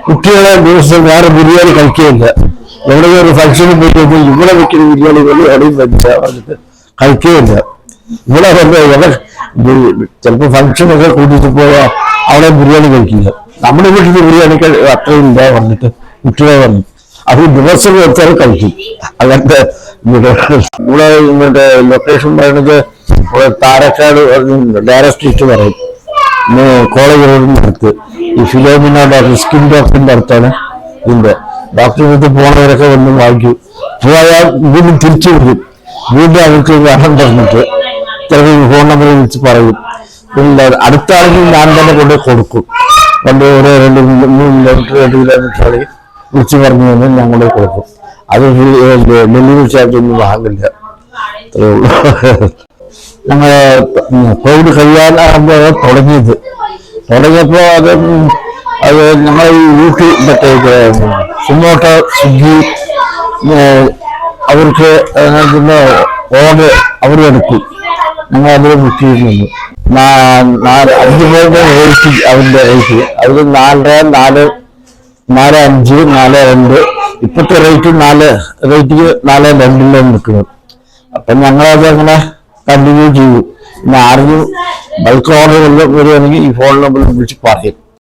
കുട്ടികളെ ദിവസം വേറെ ബിരിയാണി കഴിക്കുകയില്ല. എവിടെയെങ്കിലും ഒരു ഫംഗ്ഷന് പോയി കഴിഞ്ഞാൽ ഇവിടെ വെക്കുന്ന ബിരിയാണി പോലെ എവിടെയും വന്നിട്ട് കഴിക്കുകയില്ല. ഇവിടെ വന്ന് ചിലപ്പോൾ ഫംഗ്ഷനൊക്കെ കൂട്ടിയിട്ട് പോയാൽ അവിടെ ബിരിയാണി കഴിക്കില്ല. നമ്മുടെ വീട്ടിൽ ബിരിയാണി അത്രയും ഇല്ല പറഞ്ഞിട്ട് കുട്ടികളെ പറഞ്ഞു അത് ദിവസം വെച്ചാൽ കഴിക്കും. അങ്ങനത്തെ ഇവിടെ ഇങ്ങോട്ട് ലൊക്കേഷൻ പറയുന്നത് താരക്കാട് ഡയറക്ട് സ്ട്രീറ്റ് പറയും, കോളേജ് റോഡിന്റെ അടുത്ത്. ഈ ഫിലോമിന ഡോക്ടർ സ്കിൻ ഡോക്ടറിന്റെ അടുത്താണ് ഇതിന്റെ. ഡോക്ടറിന്റെ അടുത്ത് പോണവരൊക്കെ വന്ന് വാങ്ങിക്കും. പോയാൽ വീണ്ടും തിരിച്ചു വരും. വീണ്ടും അവർക്ക് വേണം പറഞ്ഞിട്ട് ചിലപ്പോൾ ഫോൺ നമ്പർ വിളിച്ച് പറയും. പിന്നെ അടുത്താണെങ്കിൽ ഞാൻ തന്നെ കൊണ്ട് കൊടുക്കും. കൊണ്ട് ഓരോ 2 കിലോമീറ്റർ വിളിച്ച് പറഞ്ഞു കഴിഞ്ഞാൽ ഞങ്ങൾ കൊടുക്കും. അത് ഡെലിവറി ചാർജ് ഒന്നും വാങ്ങില്ല. അത്രേ ഉള്ളൂ. ഞങ്ങൾ കോവിഡ് കഴിയാനാകുമ്പോൾ തുടങ്ങിയപ്പോൾ അത് ഞങ്ങൾ ഈ ഊട്ടി മറ്റേ സുമോട്ടോ സ്വിഗ്ഗി അവർക്ക് പിന്നെ ഓർഡർ അവർ എടുക്കും. ഞങ്ങൾ അതിൽ ബുക്ക് ചെയ്യുന്നുണ്ട്. 5 പേരുടെ റേറ്റ് അതിൻ്റെ റേറ്റ് അതിൽ 4, 5, 4, 2 ഇപ്പോഴത്തെ റേറ്റ് 4.2 നിൽക്കുന്നത്. അപ്പം ഞങ്ങളത് അങ്ങനെ കണ്ടിന്യൂ ചെയ്യും. പിന്നെ ആരെങ്കിലും ബൾക്ക് ഓർഡർ വരികയാണെങ്കിൽ ഈ ഫോൺ നമ്പറിൽ വിളിച്ച് പറയും.